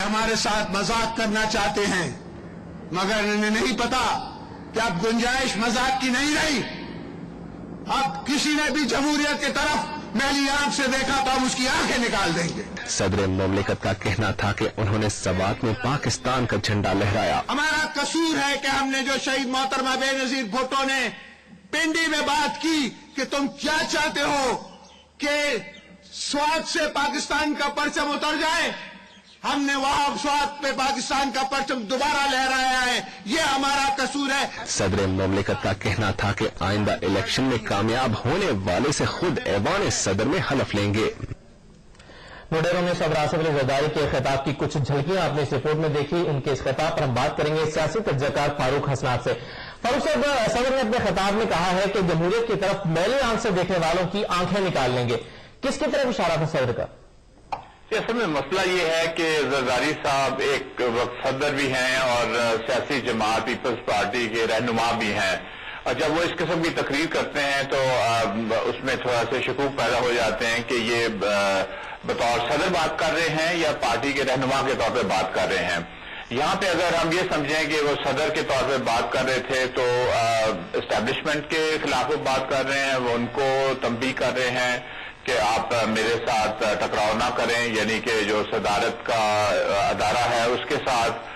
हमारे साथ मजाक करना चाहते हैं, मगर इन्हें नहीं पता कि अब गुंजाइश मजाक की नहीं रही। अब किसी ने भी जमहूरियत की तरफ मैली आंख से देखा तो हम उसकी आंखें निकाल देंगे। सदर मुमलिकत का कहना था कि उन्होंने सवात में पाकिस्तान का झंडा लहराया। हमारा कसूर है कि हमने जो शहीद मोहतरमा बेनजीर भुट्टो ने पिंडी में बात की कि तुम क्या चाहते हो कि स्वात से पाकिस्तान का परचम उतर जाए, हमने वहां स्वात पे पाकिस्तान का परचम दोबारा लहराया है, ये हमारा कसूर है। सदर मुमलिकत का कहना था कि आइंदा इलेक्शन में कामयाब होने वाले से खुद ऐवान सदर में हलफ लेंगे। नोडेरो में सदर आसिफ अली जरदारी के खिताब की कुछ झलकियां आपने इस रिपोर्ट में देखी। उनके इस खिताब पर हम बात करेंगे सियासी तजज़ियाकार फारूक हसनात से। फारूक साहब, सदर ने अपने खिताब में कहा है कि जमहूरियत की तरफ मैली आंख से देखने वालों की आंखें निकाल लेंगे। किसकी तरफ इशारा था सदर का? असल में मसला ये है कि जरदारी साहब एक वक्त सदर भी हैं और सियासी जमात पीपल्स पार्टी के रहनुमा भी हैं, और जब वो इस किस्म की तकरीर करते हैं तो उसमें थोड़ा से शकूक पैदा हो जाते हैं कि ये बतौर सदर बात कर रहे हैं या पार्टी के रहनुमा के तौर पर बात कर रहे हैं। यहाँ पे अगर हम ये समझें कि वो सदर के तौर पर बात कर रहे थे तो एस्टेब्लिशमेंट के खिलाफ वो बात कर रहे हैं, वो उनको तंबीह कर रहे हैं कि आप मेरे साथ टकराव ना करें, यानी कि जो सदारत का अदारा है उसके साथ।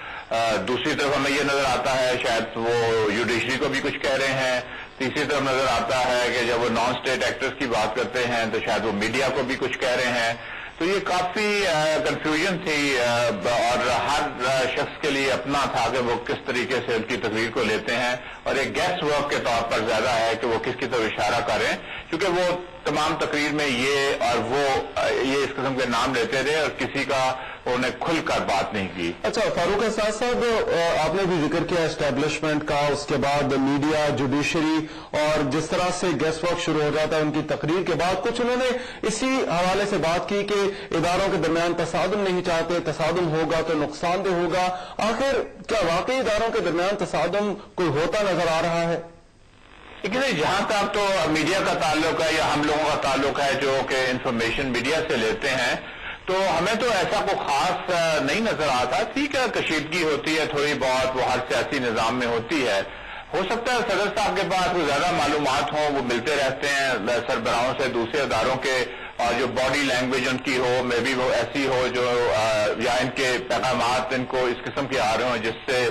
दूसरी तरफ हमें ये नजर आता है शायद वो जुडिशरी को भी कुछ कह रहे हैं। तीसरी तरफ नजर आता है कि जब वो नॉन स्टेट एक्टर्स की बात करते हैं तो शायद वो मीडिया को भी कुछ कह रहे हैं। तो ये काफी कंफ्यूजन थी और हर शख्स के लिए अपना था कि वो किस तरीके से उनकी तकरीर को लेते हैं, और एक गेस्ट वर्क के तौर पर ज्यादा है कि वो किसकी तरफ इशारा करें, क्योंकि वो तमाम तकरीर में ये और वो ये इस किस्म के नाम लेते रहे और किसी का उन्होंने खुलकर बात नहीं की। अच्छा फारूक साहब, आपने भी जिक्र किया एस्टेब्लिशमेंट का, उसके बाद मीडिया, जुडिशरी, और जिस तरह से गेस्ट वर्क शुरू हो जाता है उनकी तकरीर के बाद। कुछ उन्होंने इसी हवाले से बात की कि इदारों के दरमियान तसादुम नहीं चाहते, तसादुम होगा तो नुकसानदेह होगा। आखिर क्या वाकई इदारों के दरमियान तसादुम कोई होता नजर आ रहा है? लेकिन जहां तक तो मीडिया का ताल्लुक है या हम लोगों का ताल्लुक है जो कि इंफॉर्मेशन मीडिया से लेते हैं, तो हमें तो ऐसा कोई खास नहीं नजर आता। ठीक है, कशीदगी होती है थोड़ी बहुत, वो हर सियासी निजाम में होती है। हो सकता है सदर साहब के पास कोई ज्यादा मालूमात हो, वो मिलते रहते हैं सरबराहों से दूसरे अदारों के, और जो बॉडी लैंग्वेज उनकी हो मे बी वो ऐसी हो जो या इनके पैगामात इनको इस किस्म के आ रहे हो जिससे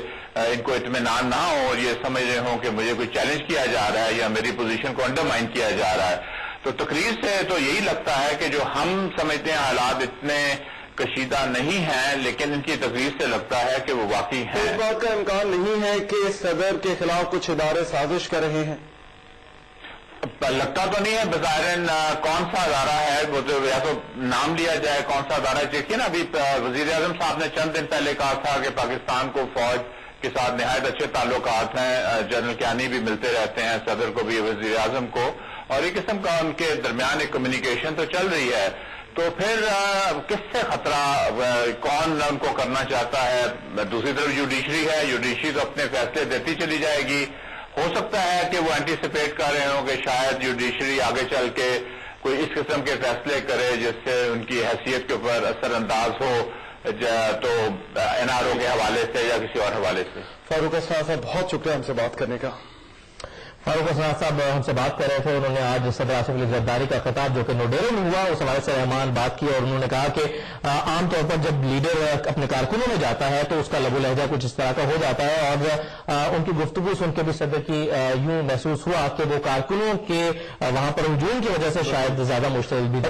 इनको इत्मीनान ना हो और ये समझ रहे हो कि मुझे कोई चैलेंज किया जा रहा है या मेरी पोजीशन को अंडरमाइन किया जा रहा है। तो तकरीर से तो यही लगता है कि जो हम समझते हैं हालात इतने कशीदा नहीं हैं, लेकिन इनकी तकरीर से लगता है कि वो वाकई है। इस बात का इम्कान नहीं है कि सदर के खिलाफ कुछ इदारे साजिश कर रहे हैं? लगता तो नहीं है बज़ाहिरन। कौन सा अदारा है वो तो या तो नाम लिया जाए कौन सा अदारा। देखिए ना, अभी वजीर आजम साहब ने चंद दिन पहले कहा था कि पाकिस्तान को फौज के साथ निहायत अच्छे ताल्लुकात हैं, जनरल क्यानी भी मिलते रहते हैं सदर को भी, वजीर आजम को, और एक किस्म का उनके दरमियान एक कम्युनिकेशन तो चल रही है। तो फिर किससे खतरा, कौन उनको करना चाहता है? दूसरी तरफ जुडिशरी है, जुडिशरी तो अपने फैसले देती चली जाएगी। हो सकता है कि वो एंटीसिपेट कर रहे हो कि शायद जुडिशरी आगे चल के कोई इस किस्म के फैसले करे जिससे उनकी हैसियत के ऊपर असरअंदाज हो, तो एनआरओ के हवाले से या किसी और हवाले से। फारूक साहब बहुत शुक्रिया हमसे बात करने का। फारूक हसनात साहब हमसे बात कर रहे थे। उन्होंने आज सदर आसिफ अली जरदारी का खिताब जो कि नोडेरो में हुआ उस हवाले से रहमान बात की, और उन्होंने कहा कि आमतौर पर जब लीडर अपने कारकुनों में जाता है तो उसका लबो लहजा कुछ इस तरह का हो जाता है, और उनकी गुफ्तगू सुन के भी सदर की यूं महसूस हुआ कि वो कारकुनों के वहां पर हुजूम की वजह से शायद ज्यादा मुश्तइल भी।